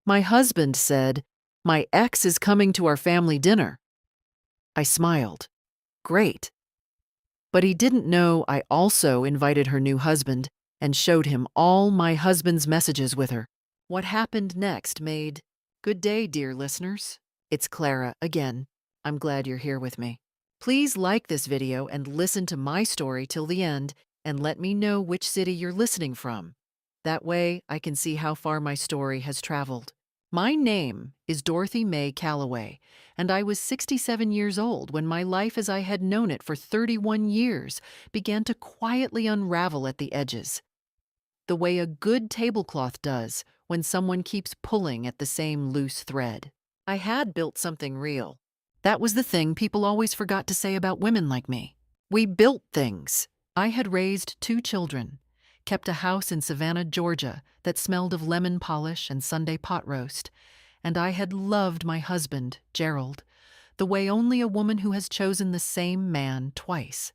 My husband said, "My ex is coming to our family dinner." I smiled. Great. But he didn't know I also invited her new husband and showed him all my husband's messages with her. What happened next made... Good day, dear listeners. It's Clara again. I'm glad you're here with me. Please like this video and listen to my story till the end and let me know which city you're listening from. That way I can see how far my story has traveled. My name is Dorothy Mae Calloway, and I was 67 years old when my life as I had known it for 31 years began to quietly unravel at the edges, the way a good tablecloth does when someone keeps pulling at the same loose thread. I had built something real. That was the thing people always forgot to say about women like me. We built things. I had raised 2 children, kept a house in Savannah, Georgia that smelled of lemon polish and Sunday pot roast, and I had loved my husband, Gerald, the way only a woman who has chosen the same man twice,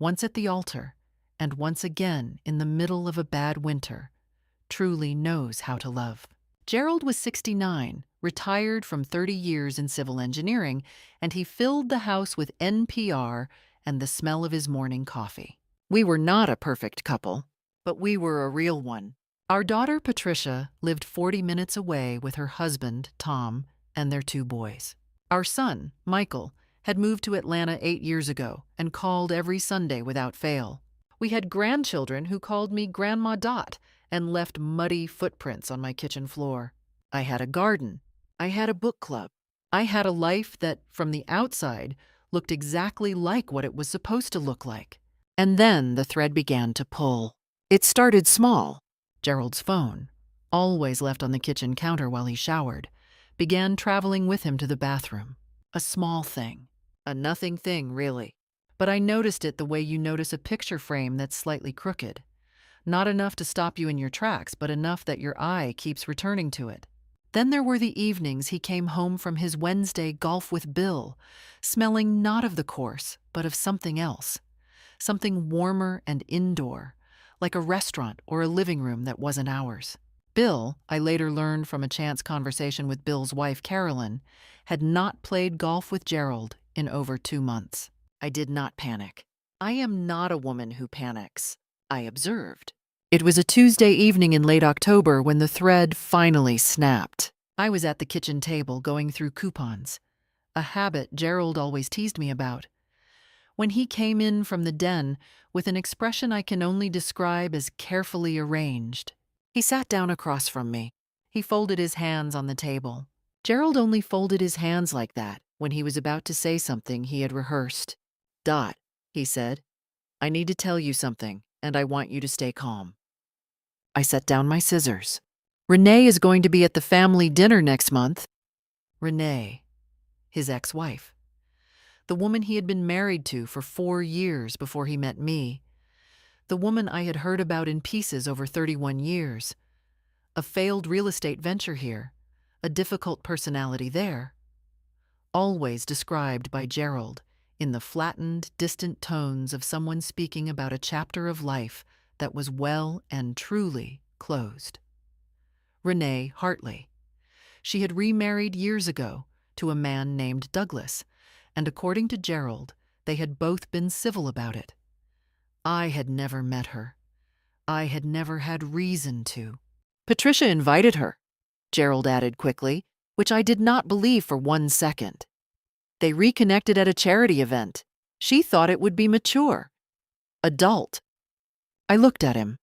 once at the altar and once again in the middle of a bad winter, truly knows how to love. Gerald was 69, retired from 30 years in civil engineering, and he filled the house with NPR and the smell of his morning coffee. We were not a perfect couple, but we were a real one. Our daughter, Patricia, lived 40 minutes away with her husband, Tom, and their 2 boys. Our son, Michael, had moved to Atlanta 8 years ago and called every Sunday without fail. We had grandchildren who called me Grandma Dot and left muddy footprints on my kitchen floor. I had a garden. I had a book club. I had a life that, from the outside, looked exactly like what it was supposed to look like. And then the thread began to pull. It started small. Gerald's phone, always left on the kitchen counter while he showered, began traveling with him to the bathroom. A small thing. A nothing thing, really. But I noticed it the way you notice a picture frame that's slightly crooked. Not enough to stop you in your tracks, but enough that your eye keeps returning to it. Then there were the evenings he came home from his Wednesday golf with Bill, smelling not of the course, but of something else. Something warmer and indoor, like a restaurant or a living room that wasn't ours. Bill, I later learned from a chance conversation with Bill's wife, Carolyn, had not played golf with Gerald in over 2 months. I did not panic. I am not a woman who panics. I observed. It was a Tuesday evening in late October when the thread finally snapped. I was at the kitchen table going through coupons, a habit Gerald always teased me about, when he came in from the den with an expression I can only describe as carefully arranged. He sat down across from me. He folded his hands on the table. Gerald only folded his hands like that when he was about to say something he had rehearsed. "Dot," he said, "I need to tell you something, and I want you to stay calm." I set down my scissors. "Renee is going to be at the family dinner next month." Renee, his ex-wife. The woman he had been married to for 4 years before he met me. The woman I had heard about in pieces over 31 years. A failed real estate venture here, a difficult personality there. Always described by Gerald in the flattened, distant tones of someone speaking about a chapter of life that was well and truly closed. Renee Hartley. She had remarried years ago to a man named Douglas, and according to Gerald, they had both been civil about it. I had never met her. I had never had reason to. Patricia invited her, Gerald added quickly, which I did not believe for 1 second. They reconnected at a charity event. She thought it would be mature, adult. I looked at him.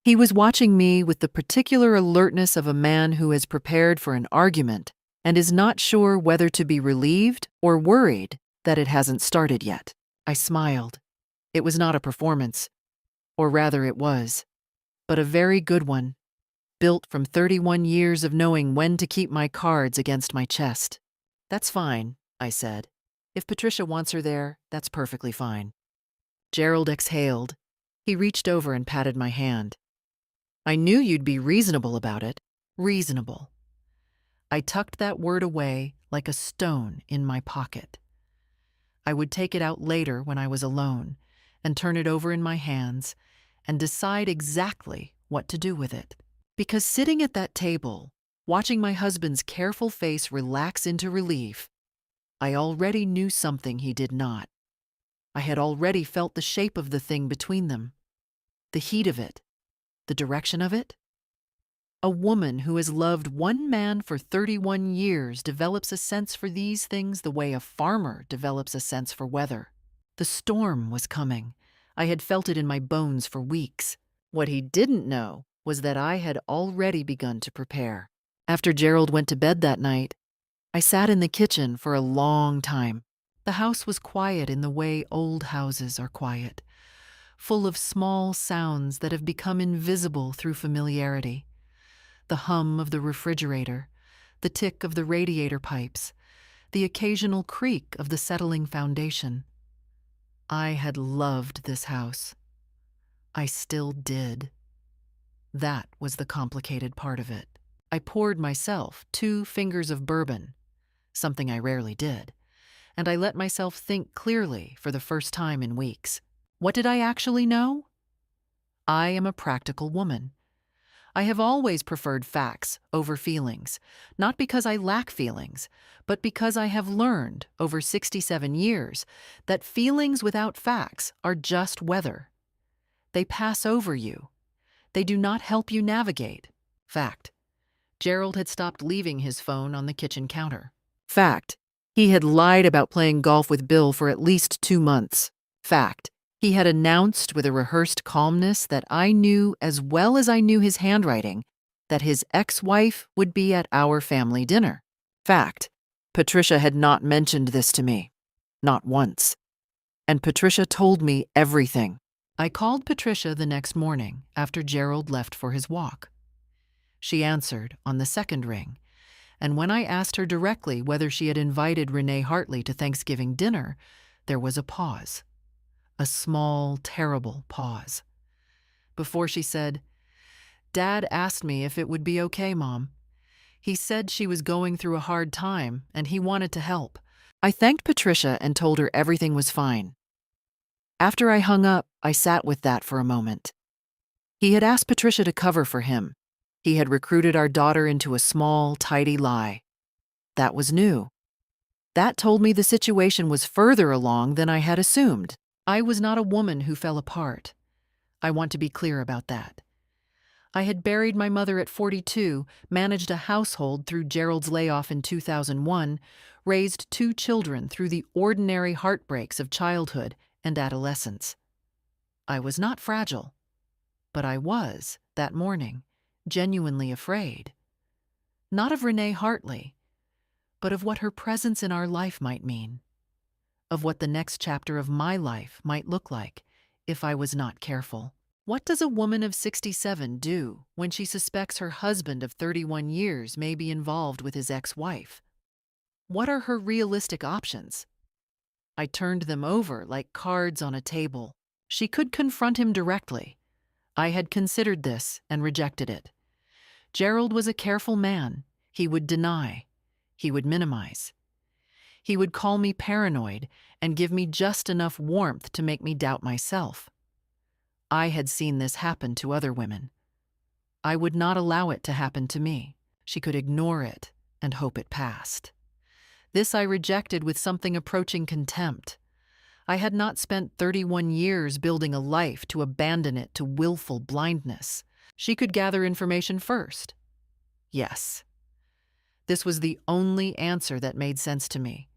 He was watching me with the particular alertness of a man who has prepared for an argument and is not sure whether to be relieved or worried that it hasn't started yet. I smiled. It was not a performance, or rather it was, but a very good one, built from 31 years of knowing when to keep my cards against my chest. "That's fine," I said. "If Patricia wants her there, that's perfectly fine." Gerald exhaled. He reached over and patted my hand. "I knew you'd be reasonable about it." Reasonable. I tucked that word away like a stone in my pocket. I would take it out later when I was alone and turn it over in my hands and decide exactly what to do with it. Because sitting at that table Watching my husband's careful face relax into relief, I already knew something he did not. I had already felt the shape of the thing between them, the heat of it, the direction of it. A woman who has loved one man for 31 years develops a sense for these things the way a farmer develops a sense for weather. The storm was coming. I had felt it in my bones for weeks. What he didn't know was that I had already begun to prepare. After Gerald went to bed that night, I sat in the kitchen for a long time. The house was quiet in the way old houses are quiet, full of small sounds that have become invisible through familiarity. The hum of the refrigerator, the tick of the radiator pipes, the occasional creak of the settling foundation. I had loved this house. I still did. That was the complicated part of it. I poured myself 2 fingers of bourbon, something I rarely did, and I let myself think clearly for the first time in weeks. What did I actually know? I am a practical woman. I have always preferred facts over feelings, not because I lack feelings, but because I have learned over 67 years that feelings without facts are just weather. They pass over you. They do not help you navigate. Fact: Gerald had stopped leaving his phone on the kitchen counter. Fact: he had lied about playing golf with Bill for at least 2 months. Fact: he had announced with a rehearsed calmness that I knew as well as I knew his handwriting that his ex-wife would be at our family dinner. Fact: Patricia had not mentioned this to me. Not once. And Patricia told me everything. I called Patricia the next morning after Gerald left for his walk. She answered on the second ring, and when I asked her directly whether she had invited Renee Hartley to Thanksgiving dinner, there was a pause. A small, terrible pause. Before she said, "Dad asked me if it would be okay, Mom. He said she was going through a hard time and he wanted to help." I thanked Patricia and told her everything was fine. After I hung up, I sat with that for a moment. He had asked Patricia to cover for him. He had recruited our daughter into a small, tidy lie. That was new. That told me the situation was further along than I had assumed. I was not a woman who fell apart. I want to be clear about that. I had buried my mother at 42, managed a household through Gerald's layoff in 2001, raised 2 children through the ordinary heartbreaks of childhood and adolescence. I was not fragile, but I was, that morning, genuinely afraid. Not of Renee Hartley, but of what her presence in our life might mean, of what the next chapter of my life might look like if I was not careful. What does a woman of 67 do when she suspects her husband of 31 years may be involved with his ex-wife? What are her realistic options? I turned them over like cards on a table. She could confront him directly. I had considered this and rejected it. Gerald was a careful man. He would deny. He would minimize. He would call me paranoid and give me just enough warmth to make me doubt myself. I had seen this happen to other women. I would not allow it to happen to me. She could ignore it and hope it passed. This I rejected with something approaching contempt. I had not spent 31 years building a life to abandon it to willful blindness. She could gather information first. Yes. This was the only answer that made sense to me.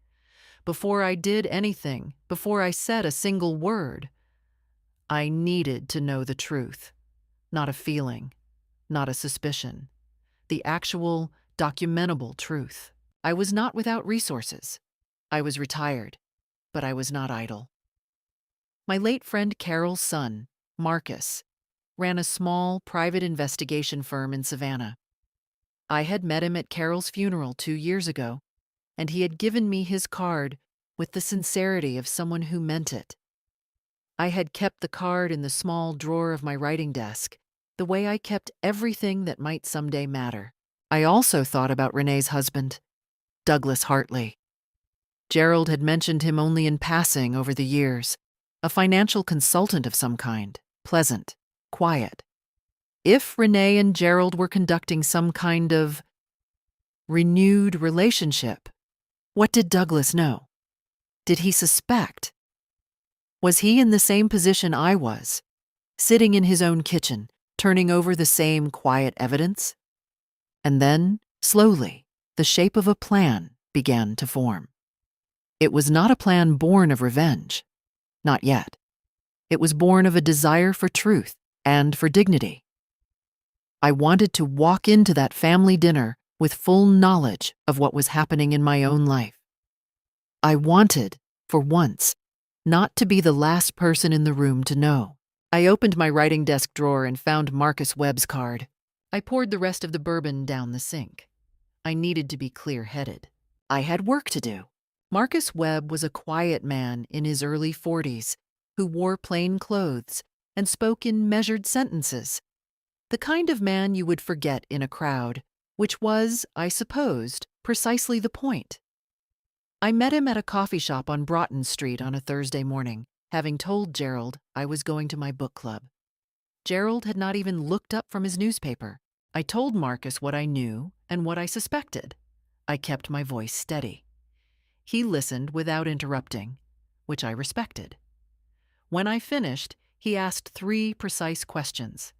Before I did anything, before I said a single word, I needed to know the truth. Not a feeling, not a suspicion. The actual, documentable truth. I was not without resources. I was retired, but I was not idle. My late friend Carol's son, Marcus, ran a small private investigation firm in Savannah. I had met him at Carol's funeral 2 years ago, and he had given me his card with the sincerity of someone who meant it. I had kept the card in the small drawer of my writing desk, the way I kept everything that might someday matter. I also thought about Renee's husband, Douglas Hartley. Gerald had mentioned him only in passing over the years, a financial consultant of some kind, pleasant, quiet. If Renee and Gerald were conducting some kind of Renewed relationship. What did Douglas know? Did he suspect? Was he in the same position I was, sitting in his own kitchen, turning over the same quiet evidence? And then, slowly, the shape of a plan began to form. It was not a plan born of revenge. Not yet. It was born of a desire for truth and for dignity. I wanted to walk into that family dinner with full knowledge of what was happening in my own life. I wanted, for once, not to be the last person in the room to know. I opened my writing desk drawer and found Marcus Webb's card. I poured the rest of the bourbon down the sink. I needed to be clear-headed. I had work to do. Marcus Webb was a quiet man in his early 40s who wore plain clothes and spoke in measured sentences. The kind of man you would forget in a crowd, which was, I supposed, precisely the point. I met him at a coffee shop on Broughton Street on a Thursday morning, having told Gerald I was going to my book club. Gerald had not even looked up from his newspaper. I told Marcus what I knew and what I suspected. I kept my voice steady. He listened without interrupting, which I respected. When I finished, he asked 3 precise questions.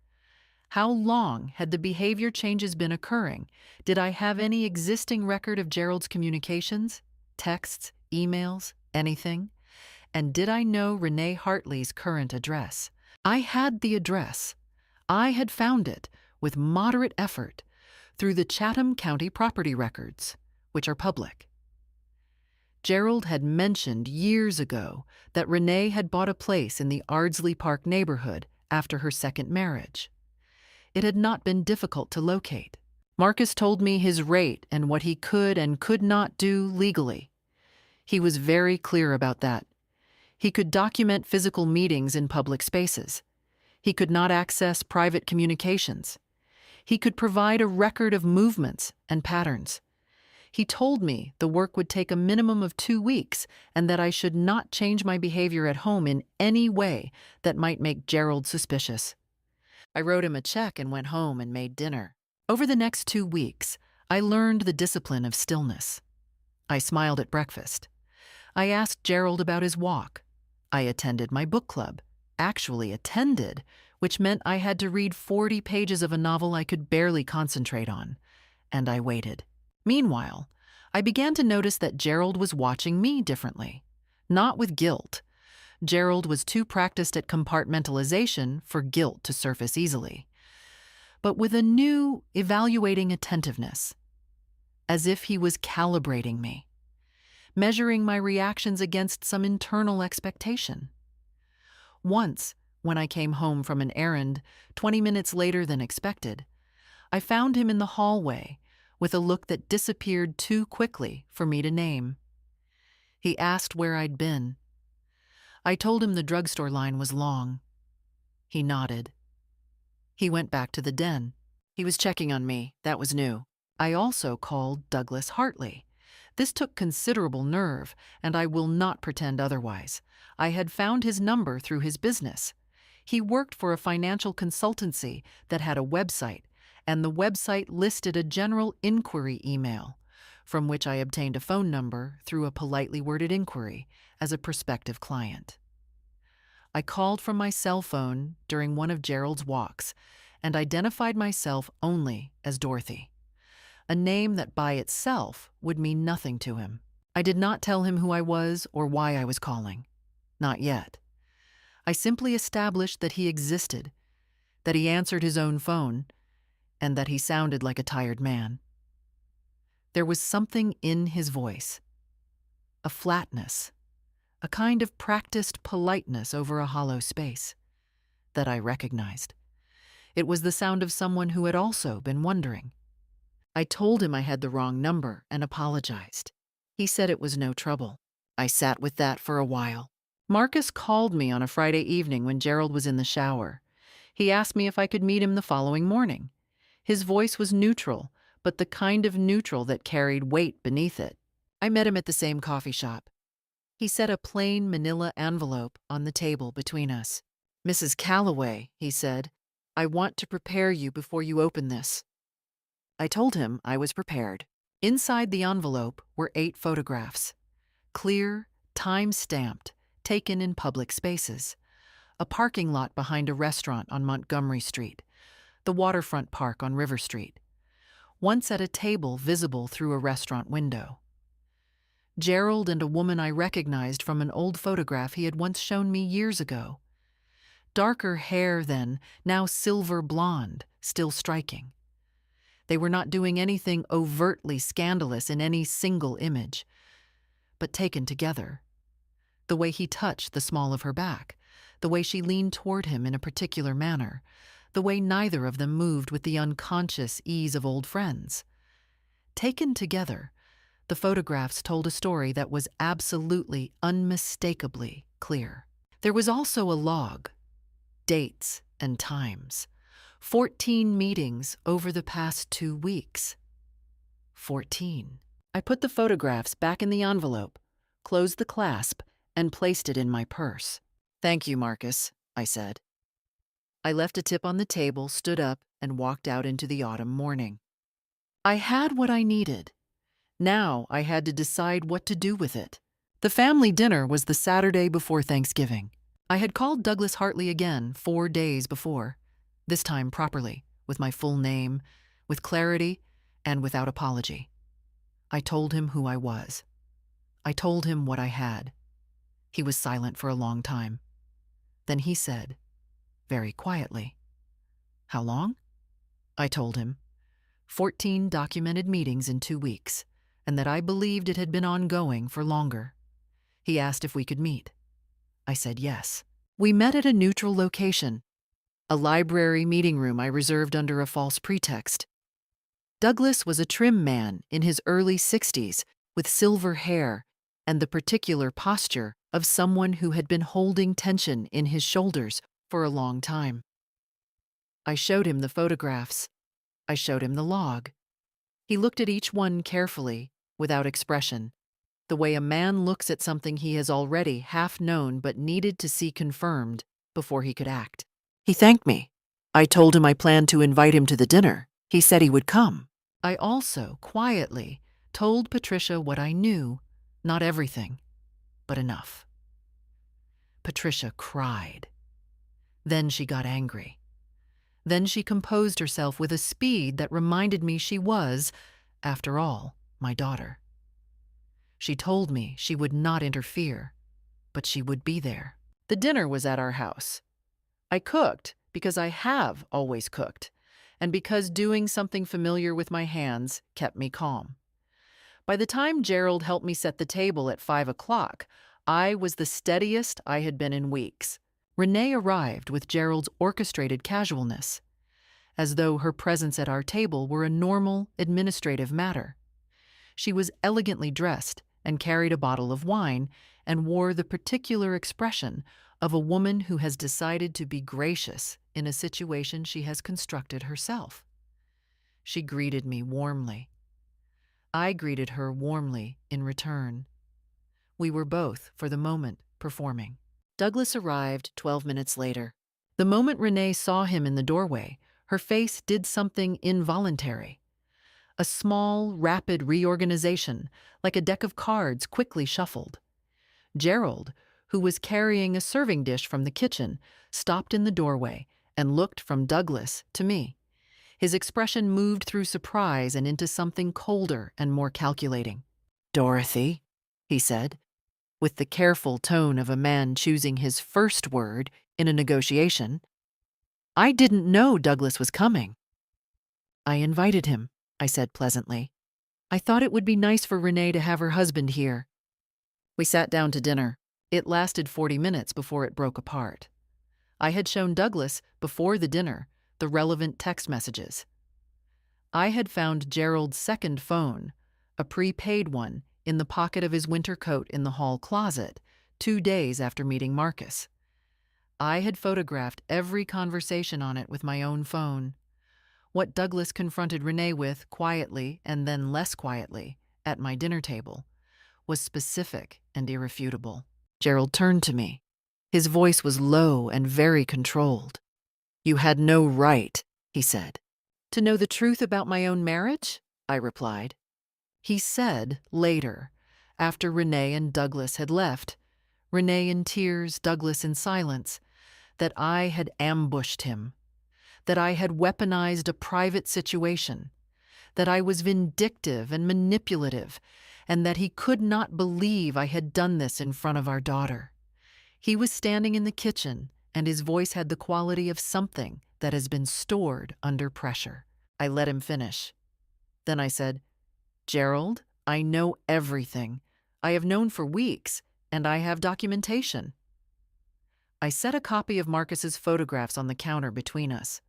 How long had the behavior changes been occurring? Did I have any existing record of Gerald's communications? Texts, emails, anything? And did I know Renee Hartley's current address? I had the address. I had found it, with moderate effort, through the Chatham County property records, which are public. Gerald had mentioned years ago that Renee had bought a place in the Ardsley Park neighborhood after her second marriage. It had not been difficult to locate. Marcus told me his rate and what he could and could not do legally. He was very clear about that. He could document physical meetings in public spaces. He could not access private communications. He could provide a record of movements and patterns. He told me the work would take a minimum of 2 weeks and that I should not change my behavior at home in any way that might make Gerald suspicious. I wrote him a check and went home and made dinner. Over the next 2 weeks, I learned the discipline of stillness. I smiled at breakfast. I asked Gerald about his walk. I attended my book club. Actually attended, which meant I had to read 40 pages of a novel I could barely concentrate on. And I waited. Meanwhile, I began to notice that Gerald was watching me differently. Not with guilt. Gerald was too practiced at compartmentalization for guilt to surface easily. But with a new, evaluating attentiveness. As if he was calibrating me. Measuring my reactions against some internal expectation. Once, when I came home from an errand, 20 minutes later than expected, I found him in the hallway with a look that disappeared too quickly for me to name. He asked where I'd been. I told him the drugstore line was long. He nodded. He went back to the den. He was checking on me, that was new. I also called Douglas Hartley. This took considerable nerve, and I will not pretend otherwise. I had found his number through his business. He worked for a financial consultancy that had a website, and the website listed a general inquiry email, from which I obtained a phone number through a politely worded inquiry as a prospective client. I called from my cell phone during one of Gerald's walks and identified myself only as Dorothy, a name that by itself would mean nothing to him. I did not tell him who I was or why I was calling. Not yet. I simply established that he existed, that he answered his own phone, and that he sounded like a tired man. There was something in his voice, a flatness, a kind of practiced politeness over a hollow space, that I recognized. It was the sound of someone who had also been wondering. I told him I had the wrong number and apologized. He said it was no trouble. I sat with that for a while. Marcus called me on a Friday evening when Gerald was in the shower. He asked me if I could meet him the following morning. His voice was neutral, but the kind of neutral that carried weight beneath it. I met him at the same coffee shop. He set a plain manila envelope on the table between us. "Mrs. Calloway," he said, "I want to prepare you before you open this." I told him I was prepared. Inside the envelope were 8 photographs, clear, time-stamped, taken in public spaces. A parking lot behind a restaurant on Montgomery Street, the waterfront park on River Street, once at a table visible through a restaurant window. Gerald and a woman I recognized from an old photograph he had once shown me years ago. Darker hair then, now silver blonde, still striking. They were not doing anything overtly scandalous in any single image, but taken together. The way he touched the small of her back, the way she leaned toward him in a particular manner, the way neither of them moved with the unconscious ease of old friends. Taken together, the photographs told a story that was absolutely, unmistakably clear. There was also a log, dates and times. 14 meetings over the past 2 weeks. 14. I put the photographs back in the envelope, closed the clasp, and placed it in my purse. "Thank you, Marcus," I said. I left a tip on the table, stood up, and walked out into the autumn morning. I had what I needed. Now I had to decide what to do with it. The family dinner was the Saturday before Thanksgiving. I had called Douglas Hartley again 4 days before, this time properly, with my full name, with clarity, and without apology. I told him who I was. I told him what I had. He was silent for a long time. Then he said, very quietly, "How long?" I told him, 14 documented meetings in 2 weeks, and that I believed it had been ongoing for longer. He asked if we could meet. I said yes. We met at a neutral location, a library meeting room I reserved under a false pretext. Douglas was a trim man in his early 60s with silver hair and the particular posture of someone who had been holding tension in his shoulders for a long time. I showed him the photographs. I showed him the log. He looked at each one carefully, without expression, the way a man looks at something he has already half known but needed to see confirmed before he could act. He thanked me. I told him I planned to invite him to the dinner. He said he would come. I also, quietly, told Patricia what I knew, not everything, but enough. Patricia cried. Then she got angry. Then she composed herself with a speed that reminded me she was, after all, my daughter. She told me she would not interfere, but she would be there. The dinner was at our house. I cooked because I have always cooked, and because doing something familiar with my hands kept me calm. By the time Gerald helped me set the table at 5 o'clock, I was the steadiest I had been in weeks. Renee arrived with Gerald's orchestrated casualness, as though her presence at our table were a normal, administrative matter. She was elegantly dressed and carried a bottle of wine and wore the particular expression of a woman who has decided to be gracious in a situation she has constructed herself. She greeted me warmly. I greeted her warmly in return. We were both, for the moment, performing. Douglas arrived 12 minutes later. The moment Renee saw him in the doorway, her face did something involuntary. A small, rapid reorganization, like a deck of cards quickly shuffled. Gerald, who was carrying a serving dish from the kitchen, stopped in the doorway and looked from Douglas to me. His expression moved through surprise and into something colder and more calculating. "Dorothy," he said, with the careful tone of a man choosing his first word in a negotiation. I didn't know Douglas was coming. "I invited him," I said pleasantly. "I thought it would be nice for Renee to have her husband here." We sat down to dinner. It lasted 40 minutes before it broke apart. I had shown Douglas, before the dinner, the relevant text messages. I had found Gerald's second phone, a prepaid one, in the pocket of his winter coat in the hall closet, 2 days after meeting Marcus. I had photographed every conversation on it with my own phone. What Douglas confronted Renee with, quietly and then less quietly, at my dinner table, was specific and irrefutable. Gerald turned to me. His voice was low and very controlled. "You had no right," he said. "To know the truth about my own marriage?" I replied. He said later, after Renee and Douglas had left, Renee in tears, Douglas in silence, that I had ambushed him, that I had weaponized a private situation, that I was vindictive and manipulative, and that he could not believe I had done this in front of our daughter. He was standing in the kitchen, and his voice had the quality of something that has been stored under pressure. I let him finish. Then I said, "Gerald, I know everything. I have known for weeks, and I have documentation." I set a copy of Marcus's photographs on the counter between us.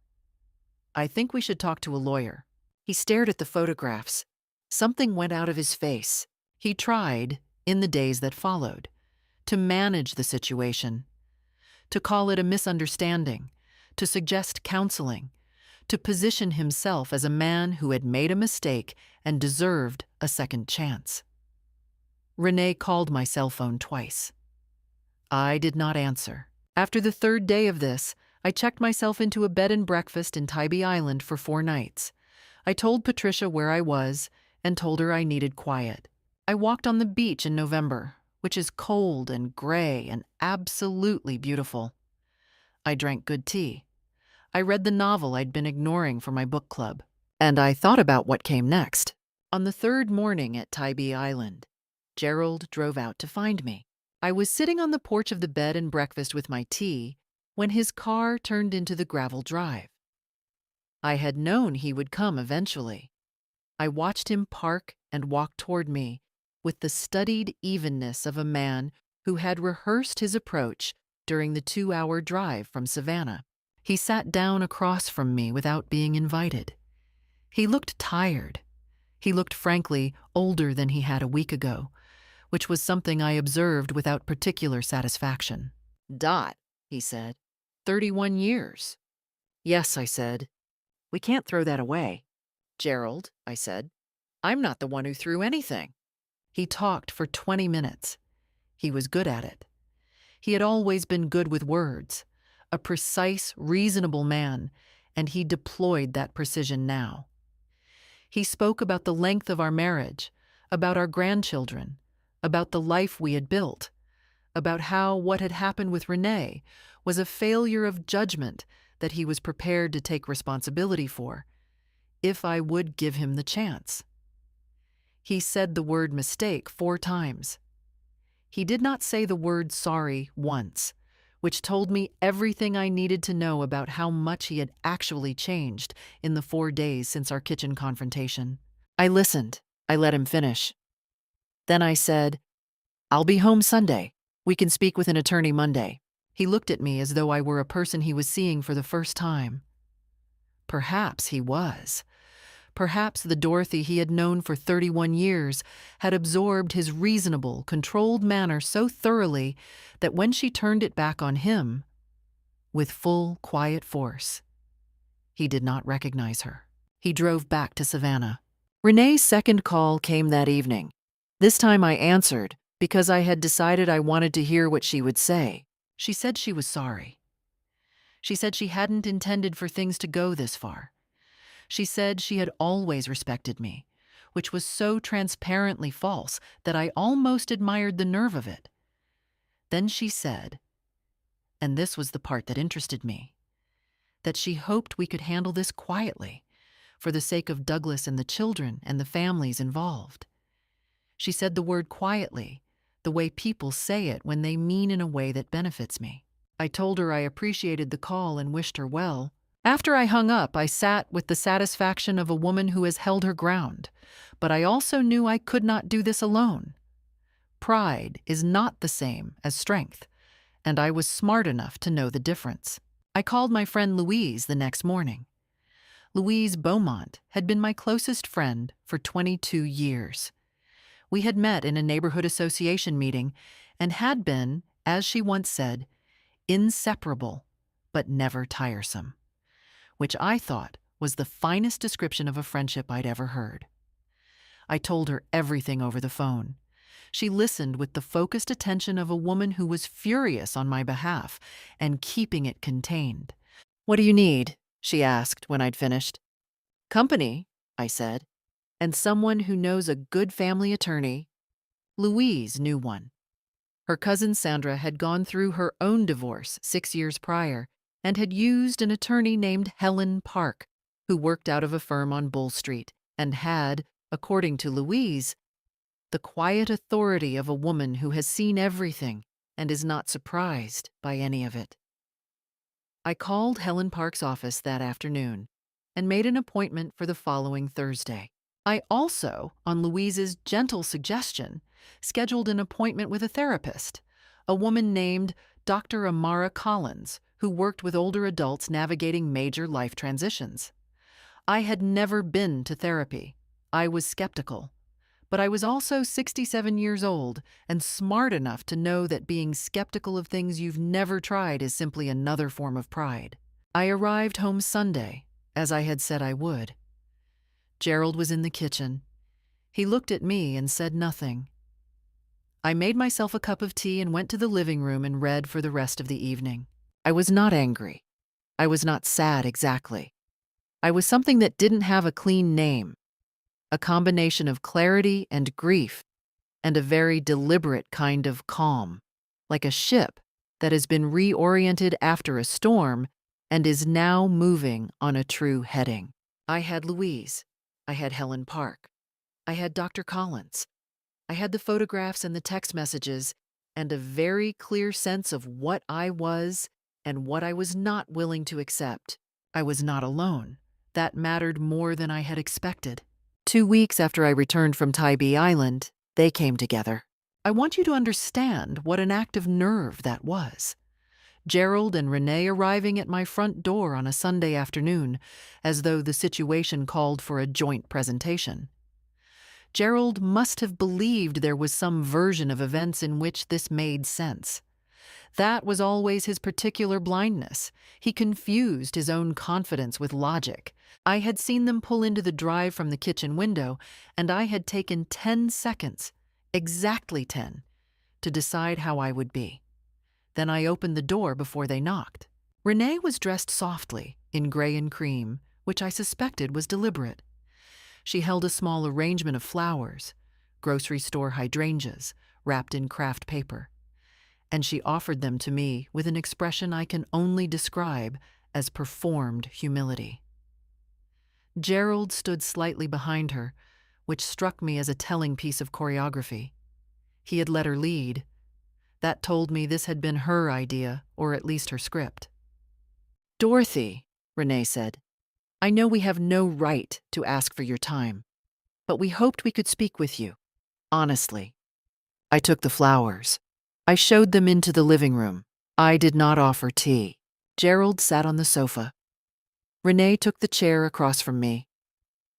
"I think we should talk to a lawyer." He stared at the photographs. Something went out of his face. He tried, in the days that followed, to manage the situation, to call it a misunderstanding, to suggest counseling, to position himself as a man who had made a mistake and deserved a second chance. Renee called my cell phone twice. I did not answer. After the third day of this, I checked myself into a bed and breakfast in Tybee Island for 4 nights. I told Patricia where I was and told her I needed quiet. I walked on the beach in November, which is cold and gray and absolutely beautiful. I drank good tea. I read the novel I'd been ignoring for my book club, and I thought about what came next. On the third morning at Tybee Island, Gerald drove out to find me. I was sitting on the porch of the bed and breakfast with my tea when his car turned into the gravel drive. I had known he would come eventually. I watched him park and walk toward me with the studied evenness of a man who had rehearsed his approach during the 2-hour drive from Savannah. He sat down across from me without being invited. He looked tired. He looked frankly older than he had a week ago, which was something I observed without particular satisfaction. "Dot," he said, 31 years. "Yes," I said. "We can't throw that away." "Gerald," I said, "I'm not the one who threw anything." He talked for 20 minutes. He was good at it. He had always been good with words, a precise, reasonable man, and he deployed that precision now. He spoke about the length of our marriage, about our grandchildren, about the life we had built, about how what had happened with Renee was a failure of judgment that he was prepared to take responsibility for, if I would give him the chance. He said the word mistake 4 times. He did not say the word sorry once, which told me everything I needed to know about how much he had actually changed in the 4 days since our kitchen confrontation. I listened. I let him finish. Then I said, "I'll be home Sunday. We can speak with an attorney Monday." He looked at me as though I were a person he was seeing for the first time. Perhaps he was. Perhaps the Dorothy he had known for 31 years had absorbed his reasonable, controlled manner so thoroughly that when she turned it back on him, with full, quiet force, he did not recognize her. He drove back to Savannah. Renee's second call came that evening. This time I answered because I had decided I wanted to hear what she would say. She said she was sorry. She said she hadn't intended for things to go this far. She said she had always respected me, which was so transparently false that I almost admired the nerve of it. Then she said, and this was the part that interested me, that she hoped we could handle this quietly, for the sake of Douglas and the children and the families involved. She said the word quietly, the way people say it when they mean in a way that benefits me. I told her I appreciated the call and wished her well. After I hung up, I sat with the satisfaction of a woman who has held her ground, but I also knew I could not do this alone. Pride is not the same as strength, and I was smart enough to know the difference. I called my friend Louise the next morning. Louise Beaumont had been my closest friend for 22 years. We had met in a neighborhood association meeting and had been, as she once said, inseparable, but never tiresome, which I thought was the finest description of a friendship I'd ever heard. I told her everything over the phone. She listened with the focused attention of a woman who was furious on my behalf and keeping it contained. "What do you need?" she asked when I'd finished. "Company," I said. and someone who knows a good family attorney. Louise knew one. Her cousin Sandra had gone through her own divorce 6 years prior and had used an attorney named Helen Park, who worked out of a firm on Bull Street and had, according to Louise, the quiet authority of a woman who has seen everything and is not surprised by any of it. I called Helen Park's office that afternoon and made an appointment for the following Thursday. I also, on Louise's gentle suggestion, scheduled an appointment with a therapist, a woman named Dr. Amara Collins, who worked with older adults navigating major life transitions. I had never been to therapy. I was skeptical. But I was also 67 years old and smart enough to know that being skeptical of things you've never tried is simply another form of pride. I arrived home Sunday, as I had said I would. Gerald was in the kitchen. He looked at me and said nothing. I made myself a cup of tea and went to the living room and read for the rest of the evening. I was not angry. I was not sad exactly. I was something that didn't have a clean name. A combination of clarity and grief, and a very deliberate kind of calm, like a ship that has been reoriented after a storm and is now moving on a true heading. I had Louise. I had Helen Park. I had Dr. Collins. I had the photographs and the text messages, and a very clear sense of what I was and what I was not willing to accept. I was not alone. That mattered more than I had expected. 2 weeks after I returned from Tybee Island, they came together. I want you to understand what an act of nerve that was. Gerald and Renee arriving at my front door on a Sunday afternoon, as though the situation called for a joint presentation. Gerald must have believed there was some version of events in which this made sense. That was always his particular blindness. He confused his own confidence with logic. I had seen them pull into the drive from the kitchen window, and I had taken 10 seconds, exactly 10, to decide how I would be. Then I opened the door before they knocked. Renee was dressed softly, in gray and cream, which I suspected was deliberate. She held a small arrangement of flowers, grocery store hydrangeas, wrapped in craft paper, and she offered them to me with an expression I can only describe as performed humility. Gerald stood slightly behind her, which struck me as a telling piece of choreography. He had let her lead. That told me this had been her idea, or at least her script. "Dorothy," Renee said, "I know we have no right to ask for your time, but we hoped we could speak with you, honestly." I took the flowers. I showed them into the living room. I did not offer tea. Gerald sat on the sofa. Renee took the chair across from me.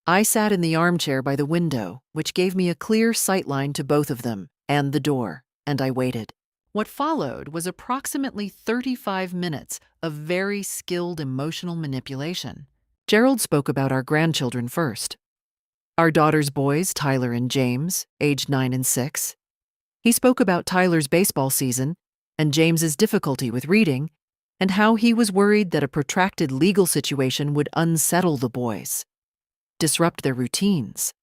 I sat in the armchair by the window, which gave me a clear sightline to both of them and the door, and I waited. What followed was approximately 35 minutes of very skilled emotional manipulation. Gerald spoke about our grandchildren first. Our daughter's boys, Tyler and James, aged 9 and 6. He spoke about Tyler's baseball season and James's difficulty with reading, and how he was worried that a protracted legal situation would unsettle the boys, disrupt their routines,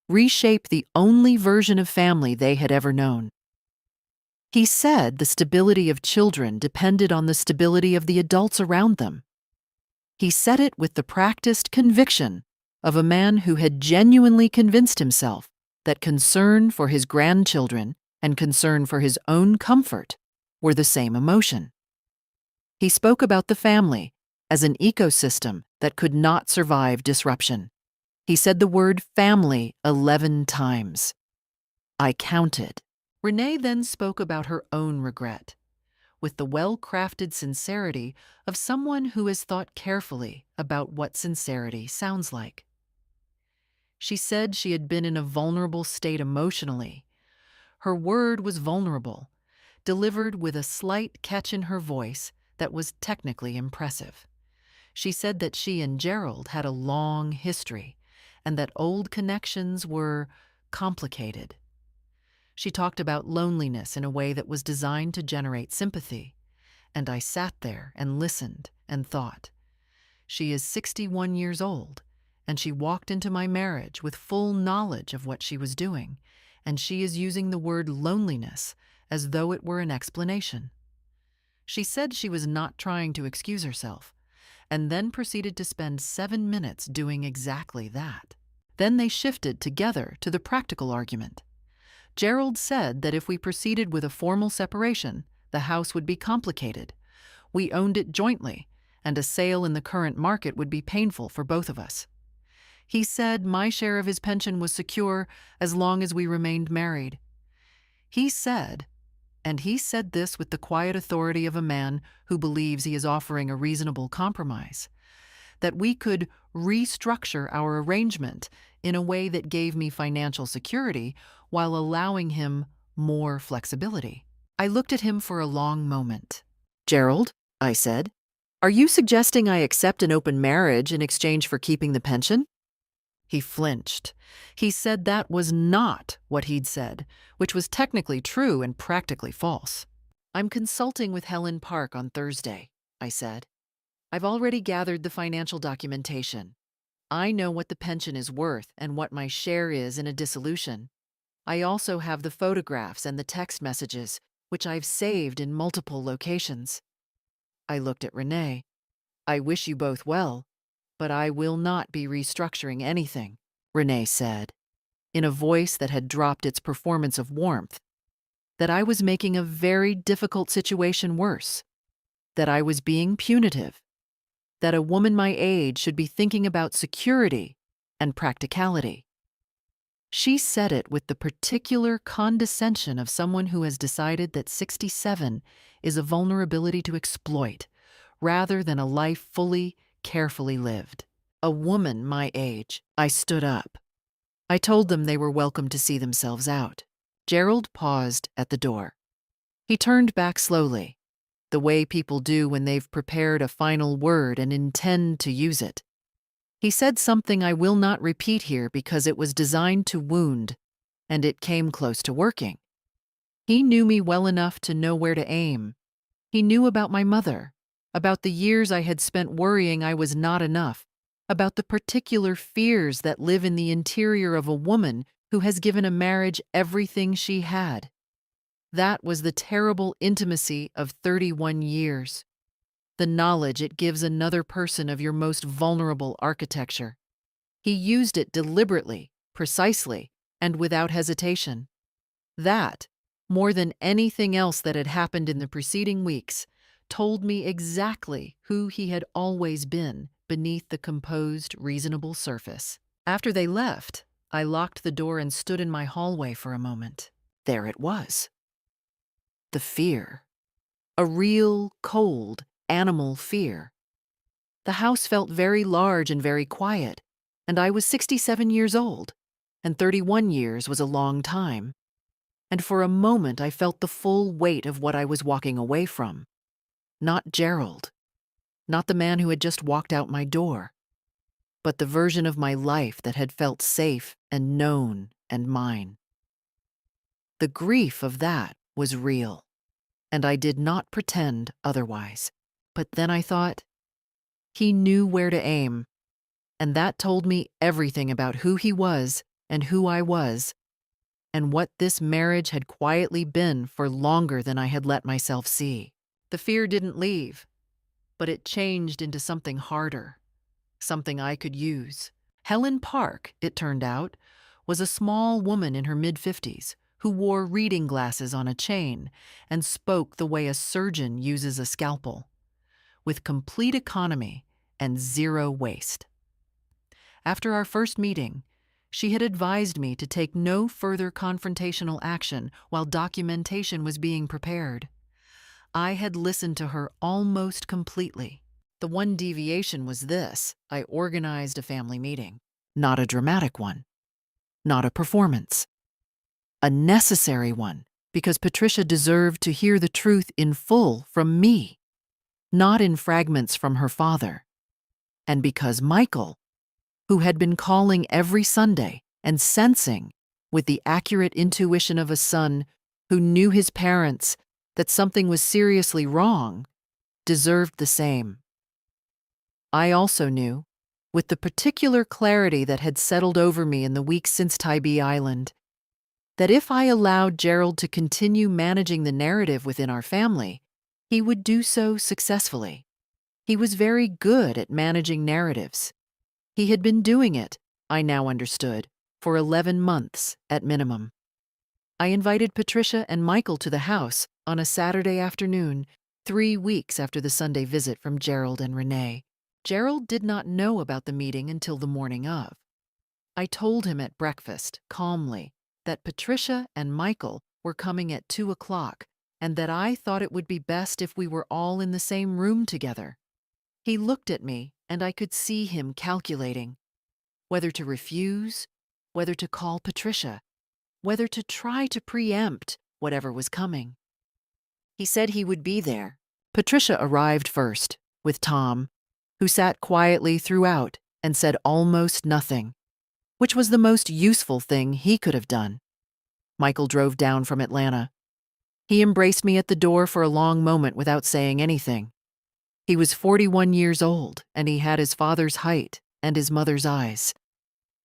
reshape the only version of family they had ever known. He said the stability of children depended on the stability of the adults around them. He said it with the practiced conviction of a man who had genuinely convinced himself that concern for his grandchildren and concern for his own comfort were the same emotion. He spoke about the family as an ecosystem that could not survive disruption. He said the word family 11 times. I counted. Renee then spoke about her own regret, with the well-crafted sincerity of someone who has thought carefully about what sincerity sounds like. She said she had been in a vulnerable state emotionally. Her word was vulnerable, delivered with a slight catch in her voice that was technically impressive. She said that she and Gerald had a long history, and that old connections were complicated. She talked about loneliness in a way that was designed to generate sympathy, and I sat there and listened and thought, she is 61 years old, and she walked into my marriage with full knowledge of what she was doing, and she is using the word loneliness as though it were an explanation. She said she was not trying to excuse herself, and then proceeded to spend 7 minutes doing exactly that. Then they shifted together to the practical argument. Gerald said that if we proceeded with a formal separation, the house would be complicated. We owned it jointly, and a sale in the current market would be painful for both of us. He said my share of his pension was secure as long as we remained married. He said, and he said this with the quiet authority of a man who believes he is offering a reasonable compromise, that we could restructure our arrangement in a way that gave me financial security while allowing him more flexibility. I looked at him for a long moment. "Gerald," I said, "are you suggesting I accept an open marriage in exchange for keeping the pension?" He flinched. He said that was not what he'd said, which was technically true and practically false. "I'm consulting with Helen Park on Thursday," I said. "I've already gathered the financial documentation. I know what the pension is worth and what my share is in a dissolution. I also have the photographs and the text messages, which I've saved in multiple locations." I looked at Renee. "I wish you both well, but I will not be restructuring anything," Renee said, in a voice that had dropped its performance of warmth, that I was making a very difficult situation worse, that I was being punitive, that a woman my age should be thinking about security and practicality. She said it with the particular condescension of someone who has decided that 67 is a vulnerability to exploit, rather than a life fully, carefully lived. A woman my age. I stood up. I told them they were welcome to see themselves out. Gerald paused at the door. He turned back slowly, the way people do when they've prepared a final word and intend to use it. He said something I will not repeat here because it was designed to wound, and it came close to working. He knew me well enough to know where to aim. He knew about my mother, about the years I had spent worrying I was not enough, about the particular fears that live in the interior of a woman who has given a marriage everything she had. That was the terrible intimacy of 31 years. The knowledge it gives another person of your most vulnerable architecture. He used it deliberately, precisely, and without hesitation. That, more than anything else that had happened in the preceding weeks, told me exactly who he had always been beneath the composed, reasonable surface. After they left, I locked the door and stood in my hallway for a moment. There it was. The fear. A real, cold, animal fear. The house felt very large and very quiet, and I was 67 years old, and 31 years was a long time. And for a moment I felt the full weight of what I was walking away from. Not Gerald, not the man who had just walked out my door, but the version of my life that had felt safe and known and mine. The grief of that was real, and I did not pretend otherwise. But then I thought, he knew where to aim, and that told me everything about who he was and who I was, and what this marriage had quietly been for longer than I had let myself see. The fear didn't leave, but it changed into something harder, something I could use. Helen Park, it turned out, was a small woman in her mid-50s who wore reading glasses on a chain and spoke the way a surgeon uses a scalpel, with complete economy and zero waste. After our first meeting, she had advised me to take no further confrontational action while documentation was being prepared. I had listened to her almost completely. The one deviation was this: I organized a family meeting. Not a dramatic one. Not a performance. A necessary one, because Patricia deserved to hear the truth in full from me, not in fragments from her father. And because Michael, who had been calling every Sunday and sensing, with the accurate intuition of a son who knew his parents, that something was seriously wrong, deserved the same. I also knew, with the particular clarity that had settled over me in the weeks since Tybee Island, that if I allowed Gerald to continue managing the narrative within our family, he would do so successfully. He was very good at managing narratives. He had been doing it, I now understood, for 11 months at minimum. I invited Patricia and Michael to the house on a Saturday afternoon, 3 weeks after the Sunday visit from Gerald and Renee. Gerald did not know about the meeting until the morning of. I told him at breakfast, calmly, that Patricia and Michael were coming at 2 o'clock and that I thought it would be best if we were all in the same room together. He looked at me, and I could see him calculating whether to refuse, whether to call Patricia, whether to try to preempt whatever was coming. He said he would be there. Patricia arrived first, with Tom, who sat quietly throughout and said almost nothing, which was the most useful thing he could have done. Michael drove down from Atlanta. He embraced me at the door for a long moment without saying anything. He was 41 years old, and he had his father's height and his mother's eyes.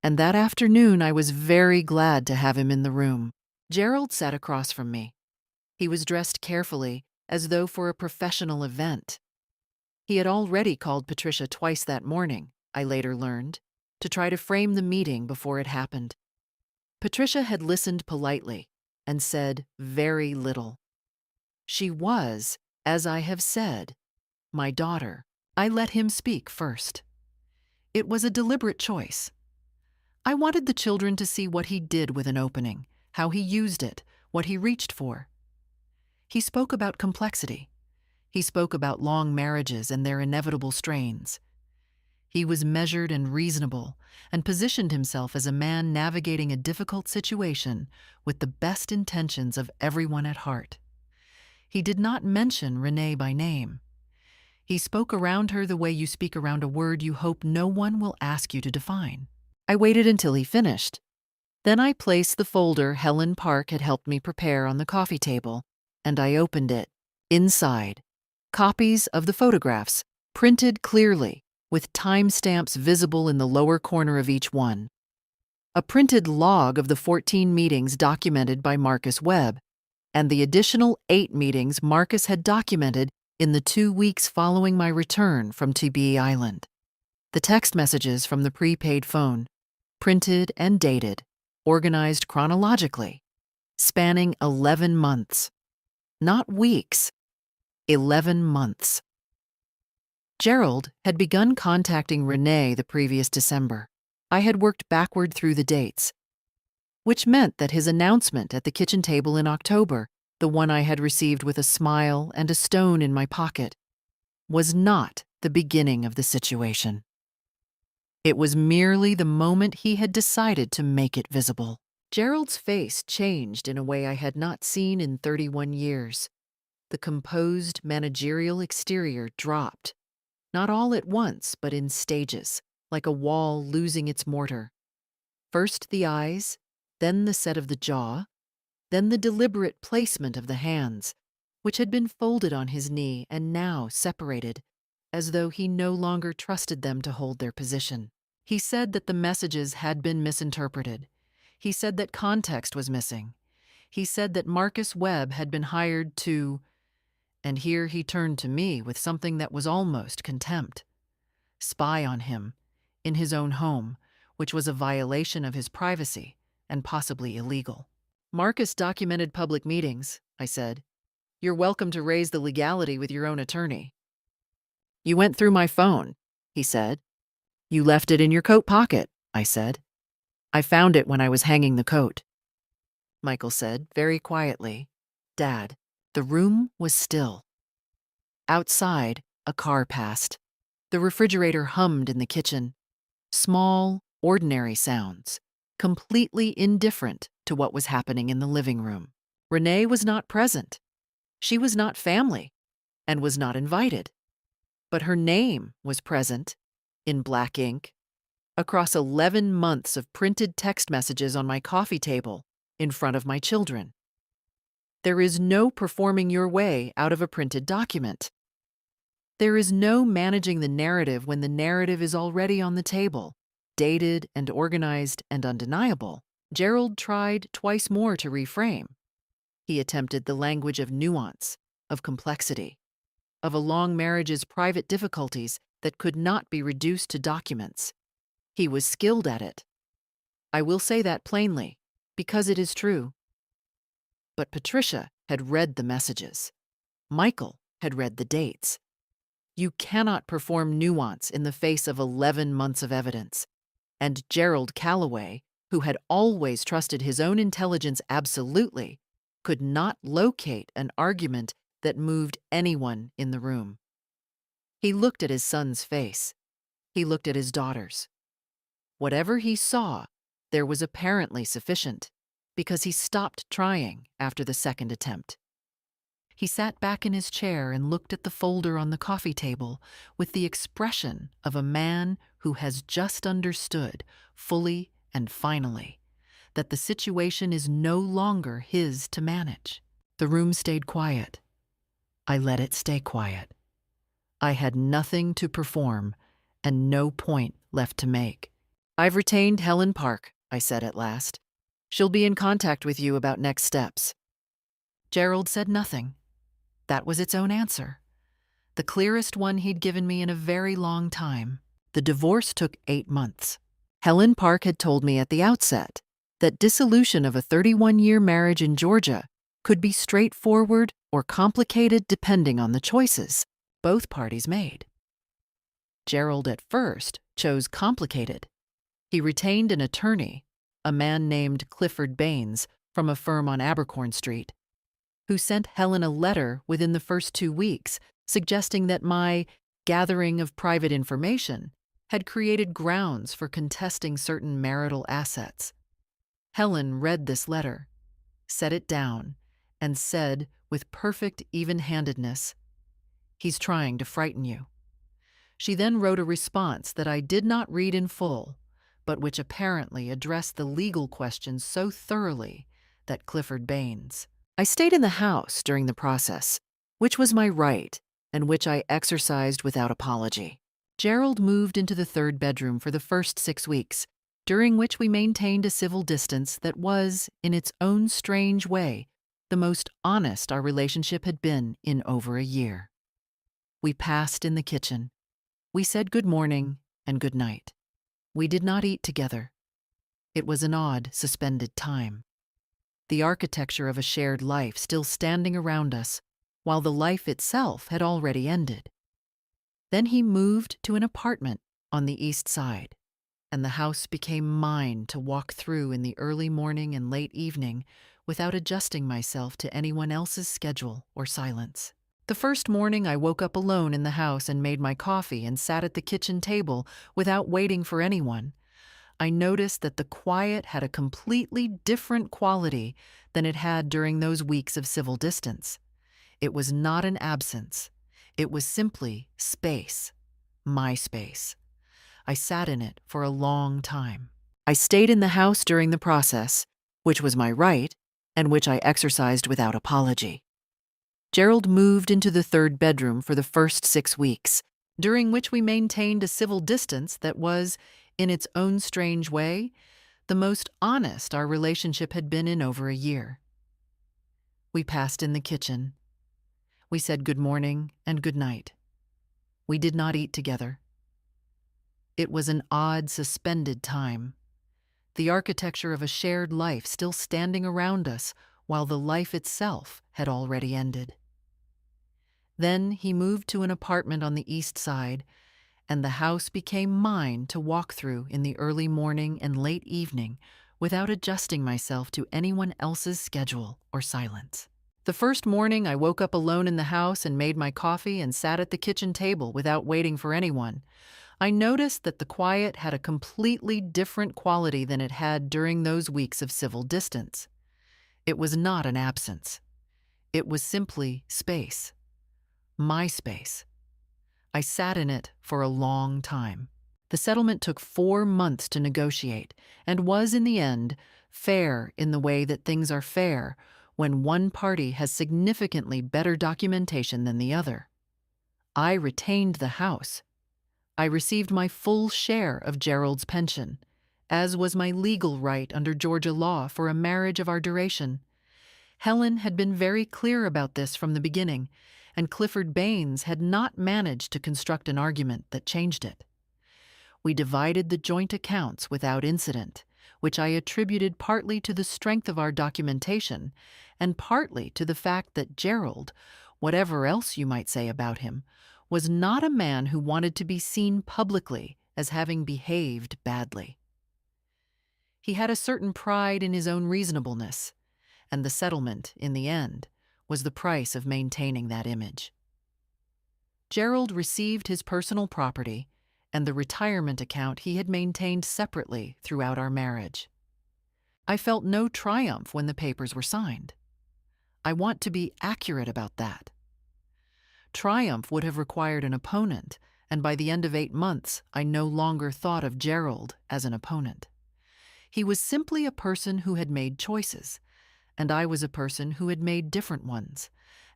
And that afternoon I was very glad to have him in the room. Gerald sat across from me. He was dressed carefully, as though for a professional event. He had already called Patricia twice that morning, I later learned, to try to frame the meeting before it happened. Patricia had listened politely and said very little. She was, as I have said, my daughter. I let him speak first. It was a deliberate choice. I wanted the children to see what he did with an opening, how he used it, what he reached for. He spoke about complexity. He spoke about long marriages and their inevitable strains. He was measured and reasonable and positioned himself as a man navigating a difficult situation with the best intentions of everyone at heart. He did not mention Renee by name. He spoke around her the way you speak around a word you hope no one will ask you to define. I waited until he finished. Then I placed the folder Helen Park had helped me prepare on the coffee table, and I opened it. Inside, copies of the photographs, printed clearly, with timestamps visible in the lower corner of each one. A printed log of the 14 meetings documented by Marcus Webb, and the additional 8 meetings Marcus had documented in the 2 weeks following my return from Tybee Island. The text messages from the prepaid phone, printed and dated, organized chronologically, spanning 11 months. Not weeks, 11 months. Gerald had begun contacting Renee the previous December. I had worked backward through the dates, which meant that his announcement at the kitchen table in October, the one I had received with a smile and a stone in my pocket, was not the beginning of the situation. It was merely the moment he had decided to make it visible. Gerald's face changed in a way I had not seen in 31 years. The composed managerial exterior dropped, not all at once, but in stages, like a wall losing its mortar. First the eyes, then the set of the jaw, then the deliberate placement of the hands, which had been folded on his knee and now separated, as though he no longer trusted them to hold their position. He said that the messages had been misinterpreted. He said that context was missing. He said that Marcus Webb had been hired to, and here he turned to me with something that was almost contempt, spy on him, in his own home, which was a violation of his privacy and possibly illegal. Marcus documented public meetings, I said. You're welcome to raise the legality with your own attorney. You went through my phone, he said. You left it in your coat pocket, I said. I found it when I was hanging the coat. Michael said, very quietly, Dad, the room was still. Outside, a car passed. The refrigerator hummed in the kitchen. Small, ordinary sounds, completely indifferent to what was happening in the living room. Renee was not present. She was not family and was not invited. But her name was present, in black ink, across 11 months of printed text messages on my coffee table in front of my children. There is no performing your way out of a printed document. There is no managing the narrative when the narrative is already on the table, dated and organized and undeniable. Gerald tried twice more to reframe. He attempted the language of nuance, of complexity, of a long marriage's private difficulties that could not be reduced to documents. He was skilled at it. I will say that plainly, because it is true. But Patricia had read the messages. Michael had read the dates. You cannot perform nuance in the face of 11 months of evidence. And Gerald Calloway, who had always trusted his own intelligence absolutely, could not locate an argument that moved anyone in the room. He looked at his son's face. He looked at his daughter's. Whatever he saw, there was apparently sufficient, because he stopped trying after the second attempt. He sat back in his chair and looked at the folder on the coffee table with the expression of a man who has just understood, fully and finally, that the situation is no longer his to manage. The room stayed quiet. I let it stay quiet. I had nothing to perform and no point left to make. I've retained Helen Park, I said at last. She'll be in contact with you about next steps. Gerald said nothing. That was its own answer. The clearest one he'd given me in a very long time. The divorce took 8 months. Helen Park had told me at the outset that dissolution of a 31-year marriage in Georgia could be straightforward or complicated depending on the choices both parties made. Gerald at first chose complicated. He retained an attorney, a man named Clifford Baines from a firm on Abercorn Street, who sent Helen a letter within the first 2 weeks suggesting that my gathering of private information had created grounds for contesting certain marital assets. Helen read this letter, set it down, and said with perfect even-handedness, "He's trying to frighten you." She then wrote a response that I did not read in full, but which apparently addressed the legal questions so thoroughly that Clifford Baines. I stayed in the house during the process, which was my right and which I exercised without apology. Gerald moved into the third bedroom for the first 6 weeks, during which we maintained a civil distance that was, in its own strange way, the most honest our relationship had been in over a year. We passed in the kitchen. We said good morning and good night. We did not eat together. It was an odd, suspended time. The architecture of a shared life still standing around us, while the life itself had already ended. Then he moved to an apartment on the east side, and the house became mine to walk through in the early morning and late evening without adjusting myself to anyone else's schedule or silence. The first morning I woke up alone in the house and made my coffee and sat at the kitchen table without waiting for anyone. I noticed that the quiet had a completely different quality than it had during those weeks of civil distance. It was not an absence. It was simply space, my space. I sat in it for a long time. I stayed in the house during the process, which was my right, and which I exercised without apology. Gerald moved into the third bedroom for the first 6 weeks, during which we maintained a civil distance that was, in its own strange way, the most honest our relationship had been in over a year. We passed in the kitchen. We said good morning and good night. We did not eat together. It was an odd, suspended time. The architecture of a shared life still standing around us while the life itself had already ended. Then he moved to an apartment on the east side, and the house became mine to walk through in the early morning and late evening without adjusting myself to anyone else's schedule or silence. The first morning I woke up alone in the house and made my coffee and sat at the kitchen table without waiting for anyone. I noticed that the quiet had a completely different quality than it had during those weeks of civil distance. It was not an absence. It was simply space. My space. I sat in it for a long time. The settlement took 4 months to negotiate and was, in the end, fair in the way that things are fair when one party has significantly better documentation than the other. I retained the house. I received my full share of Gerald's pension, as was my legal right under Georgia law for a marriage of our duration. Helen had been very clear about this from the beginning, and Clifford Baines had not managed to construct an argument that changed it. We divided the joint accounts without incident, which I attributed partly to the strength of our documentation and partly to the fact that Gerald, whatever else you might say about him, was not a man who wanted to be seen publicly as having behaved badly. He had a certain pride in his own reasonableness, and the settlement, in the end, was the price of maintaining that image. Gerald received his personal property and the retirement account he had maintained separately throughout our marriage. I felt no triumph when the papers were signed. I want to be accurate about that. Triumph would have required an opponent, and by the end of 8 months, I no longer thought of Gerald as an opponent. He was simply a person who had made choices, and I was a person who had made different ones,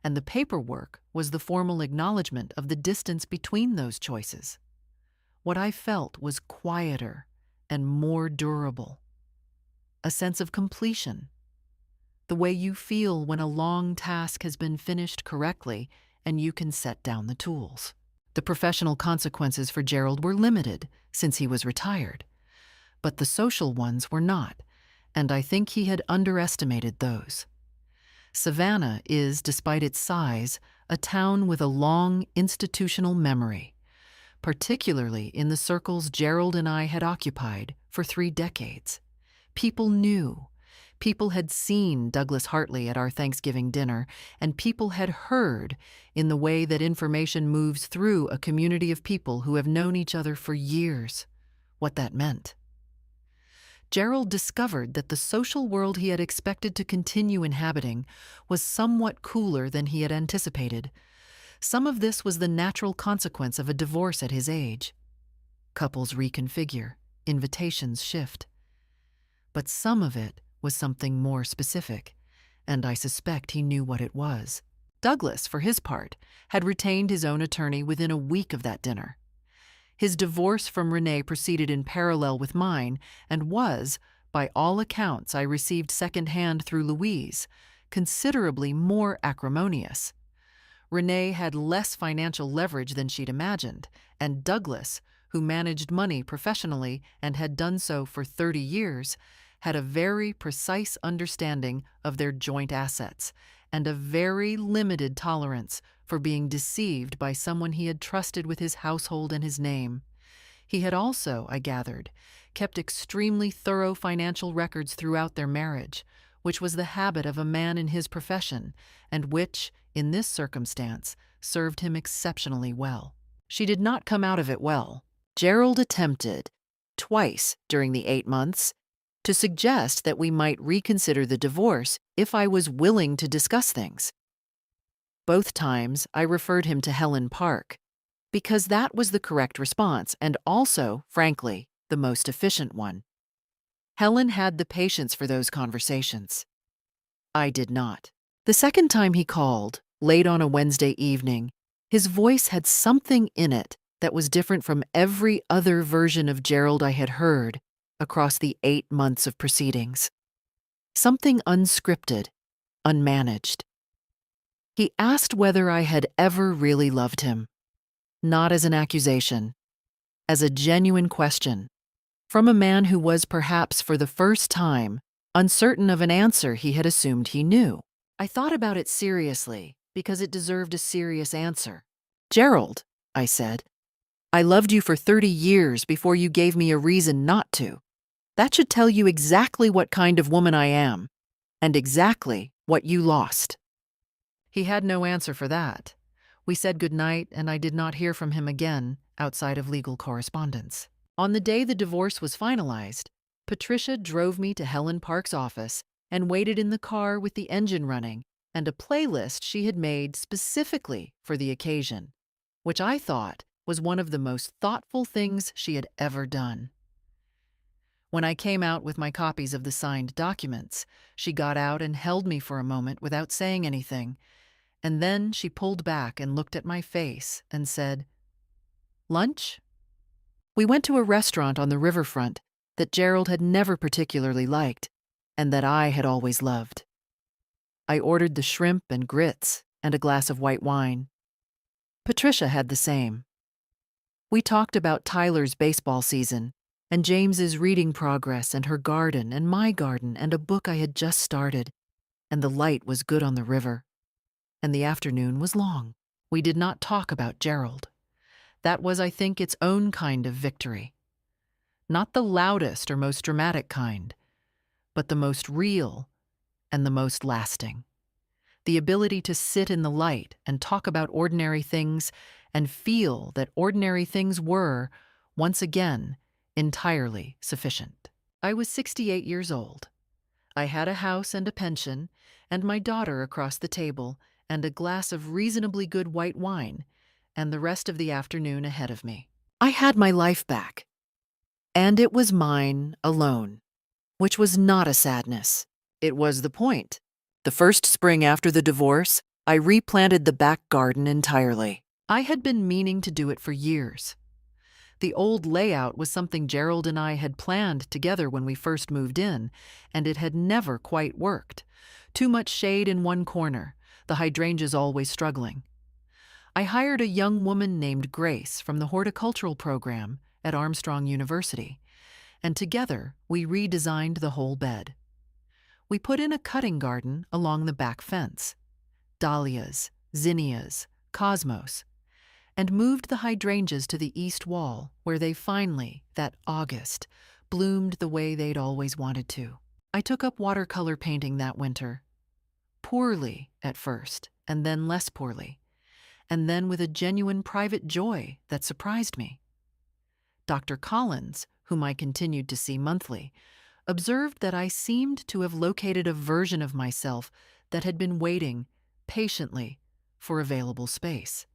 and the paperwork was the formal acknowledgement of the distance between those choices. What I felt was quieter and more durable. A sense of completion. The way you feel when a long task has been finished correctly and you can set down the tools. The professional consequences for Gerald were limited since he was retired, but the social ones were not, and I think he had underestimated those. Savannah is, despite its size, a town with a long institutional memory, particularly in the circles Gerald and I had occupied for 3 decades. People knew. People had seen Douglas Hartley at our Thanksgiving dinner, and people had heard, in the way that information moves through a community of people who have known each other for years, what that meant. Gerald discovered that the social world he had expected to continue inhabiting was somewhat cooler than he had anticipated. Some of this was the natural consequence of a divorce at his age. Couples reconfigure, invitations shift. But some of it was something more specific, and I suspect he knew what it was. Douglas, for his part, had retained his own attorney within a week of that dinner. His divorce from Renee proceeded in parallel with mine and was, by all accounts I received secondhand through Louise, considerably more acrimonious. Renee had less financial leverage than she'd imagined, and Douglas, who managed money professionally and had done so for 30 years, had a very precise understanding of their joint assets and a very limited tolerance for being deceived by someone he had trusted with his household and his name. He had also, I gathered, kept extremely thorough financial records throughout their marriage, which was the habit of a man in his profession, and which, in this circumstance, served him exceptionally well. She did not come out of it well. Gerald attempted, twice during the 8 months, to suggest that we might reconsider the divorce if I was willing to discuss things. Both times I referred him to Helen Park, because that was the correct response and also, frankly, the most efficient one. Helen had the patience for those conversations. I did not. The second time he called, late on a Wednesday evening, his voice had something in it that was different from every other version of Gerald I had heard across the 8 months of proceedings. Something unscripted, unmanaged. He asked whether I had ever really loved him, not as an accusation, as a genuine question, from a man who was perhaps for the first time uncertain of an answer he had assumed he knew. I thought about it seriously because it deserved a serious answer. Gerald, I said, I loved you for 30 years before you gave me a reason not to. That should tell you exactly what kind of woman I am, and exactly what you lost. He had no answer for that. We said goodnight, and I did not hear from him again outside of legal correspondence. On the day the divorce was finalized, Patricia drove me to Helen Park's office and waited in the car with the engine running and a playlist she had made specifically for the occasion, which I thought was one of the most thoughtful things she had ever done. When I came out with my copies of the signed documents, she got out and held me for a moment without saying anything, And then she pulled back and looked at my face and said, "Lunch?" We went to a restaurant on the riverfront that Gerald had never particularly liked and that I had always loved. I ordered the shrimp and grits and a glass of white wine. Patricia had the same. We talked about Tyler's baseball season and James's reading progress and her garden and my garden and a book I had just started, and the light was good on the river, and the afternoon was long. We did not talk about Gerald. That was, I think, its own kind of victory. Not the loudest or most dramatic kind, but the most real and the most lasting. The ability to sit in the light and talk about ordinary things and feel that ordinary things were, once again, entirely sufficient. I was 68 years old. I had a house and a pension, and my daughter across the table, and a glass of reasonably good white wine, and the rest of the afternoon ahead of me. I had my life back, and it was mine alone, which was not a sadness. It was the point. The first spring after the divorce, I replanted the back garden entirely. I had been meaning to do it for years. The old layout was something Gerald and I had planned together when we first moved in, and it had never quite worked. Too much shade in one corner, the hydrangeas always struggling. I hired a young woman named Grace from the horticultural program at Armstrong University, and together we redesigned the whole bed. We put in a cutting garden along the back fence, dahlias, zinnias, cosmos, and moved the hydrangeas to the east wall, where they finally, that August, bloomed the way they'd always wanted to. I took up watercolor painting that winter. Poorly at first, and then less poorly, and then with a genuine private joy that surprised me. Dr. Collins, whom I continued to see monthly, observed that I seemed to have located a version of myself that had been waiting, patiently, for available space.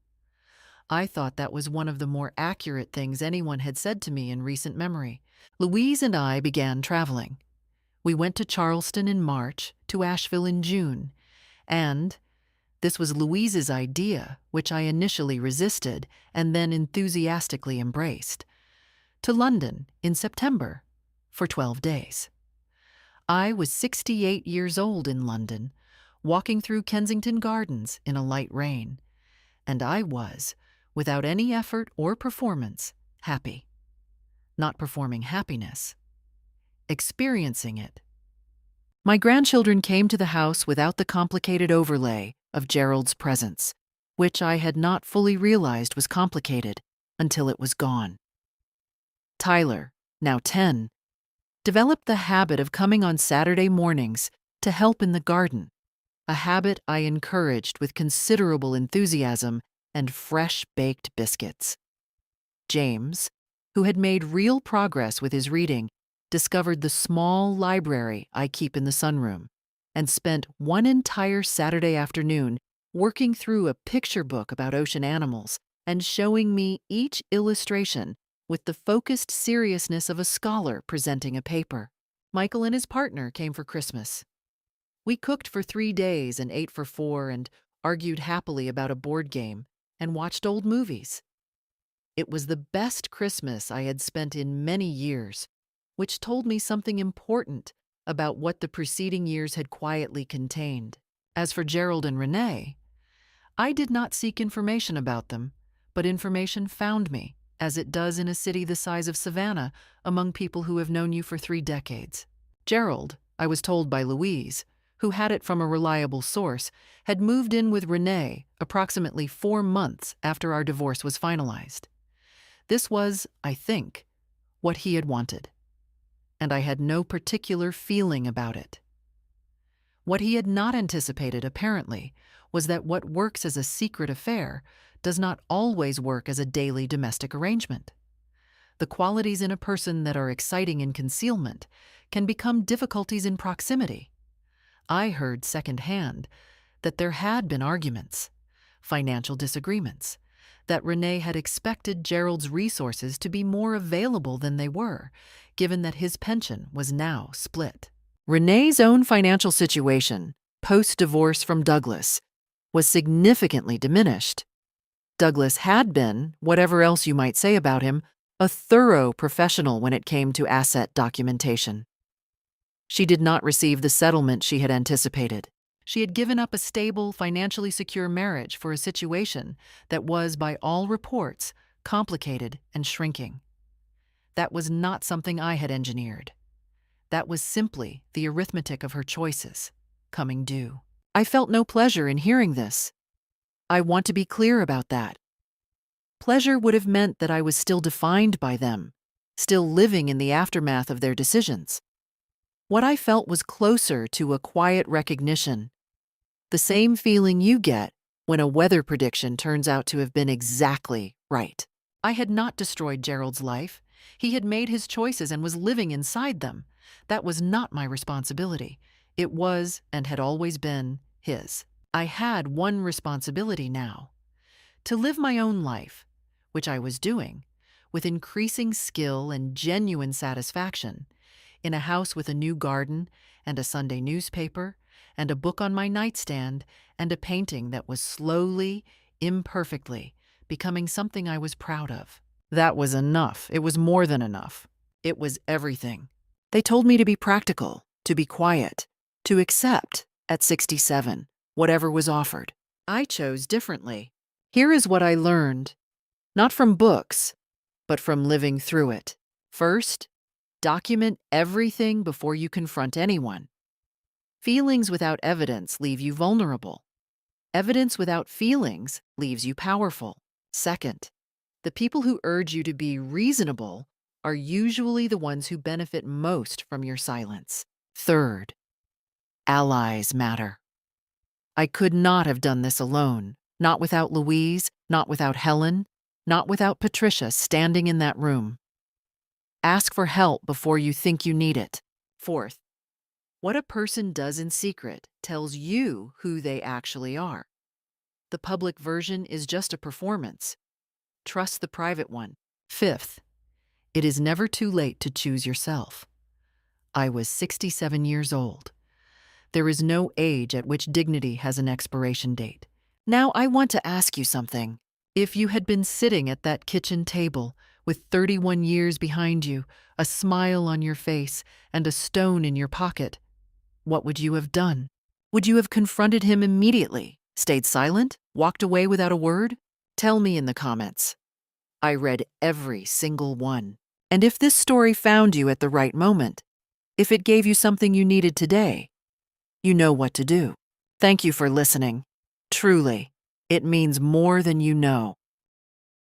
I thought that was one of the more accurate things anyone had said to me in recent memory. Louise and I began traveling. We went to Charleston in March, to Asheville in June, and this was Louise's idea, which I initially resisted and then enthusiastically embraced, to London in September for 12 days. I was 68 years old in London, walking through Kensington Gardens in a light rain, and I was, without any effort or performance, happy. Not performing happiness, experiencing it. My grandchildren came to the house without the complicated overlay of Gerald's presence, which I had not fully realized was complicated until it was gone. Tyler, now 10, developed the habit of coming on Saturday mornings to help in the garden, a habit I encouraged with considerable enthusiasm and fresh-baked biscuits. James, who had made real progress with his reading, discovered the small library I keep in the sunroom and spent one entire Saturday afternoon working through a picture book about ocean animals and showing me each illustration with the focused seriousness of a scholar presenting a paper. Michael and his partner came for Christmas. We cooked for 3 days and ate for 4 and argued happily about a board game and watched old movies. It was the best Christmas I had spent in many years, which told me something important about what the preceding years had quietly contained. As for Gerald and Renee, I did not seek information about them, but information found me, as it does in a city the size of Savannah among people who have known you for 3 decades. Gerald, I was told by Louise, who had it from a reliable source, had moved in with Renee approximately 4 months after our divorce was finalized. This was, I think, what he had wanted, and I had no particular feeling about it. What he had not anticipated, apparently, was that what works as a secret affair does not always work as a daily domestic arrangement. The qualities in a person that are exciting in concealment can become difficulties in proximity. I heard secondhand that there had been arguments, financial disagreements, that Renee had expected Gerald's resources to be more available than they were, given that his pension was now split. Renee's own financial situation, post-divorce from Douglas, was significantly diminished. Douglas had been, whatever else you might say about him, a thorough professional when it came to asset documentation. She did not receive the settlement she had anticipated. She had given up a stable, financially secure marriage for a situation that was, by all reports, complicated and shrinking. That was not something I had engineered. That was simply the arithmetic of her choices, coming due. I felt no pleasure in hearing this. I want to be clear about that. Pleasure would have meant that I was still defined by them, still living in the aftermath of their decisions. What I felt was closer to a quiet recognition, the same feeling you get when a weather prediction turns out to have been exactly right. I had not destroyed Gerald's life. He had made his choices and was living inside them. That was not my responsibility. It was, and had always been, his. I had one responsibility now: to live my own life, which I was doing, with increasing skill and genuine satisfaction, in a house with a new garden and a Sunday newspaper and a book on my nightstand and a painting that was slowly, imperfectly, becoming something I was proud of. That was enough. It was more than enough. It was everything. They told me to be practical, to be quiet, to accept, at 67, whatever was offered. I chose differently. Here is what I learned, not from books, but from living through it. First, document everything before you confront anyone. Feelings without evidence leave you vulnerable. Evidence without feelings leaves you powerful. Second, the people who urge you to be reasonable are usually the ones who benefit most from your silence. Third, allies matter. I could not have done this alone, not without Louise, not without Helen, not without Patricia standing in that room. Ask for help before you think you need it. Fourth, what a person does in secret tells you who they actually are. The public version is just a performance. Trust the private one. Fifth, it is never too late to choose yourself. I was 67 years old. There is no age at which dignity has an expiration date. Now I want to ask you something. If you had been sitting at that kitchen table with 31 years behind you, a smile on your face, and a stone in your pocket, what would you have done? Would you have confronted him immediately, stayed silent, walked away without a word? Tell me in the comments. I read every single one. And if this story found you at the right moment, if it gave you something you needed today, you know what to do. Thank you for listening. Truly, it means more than you know.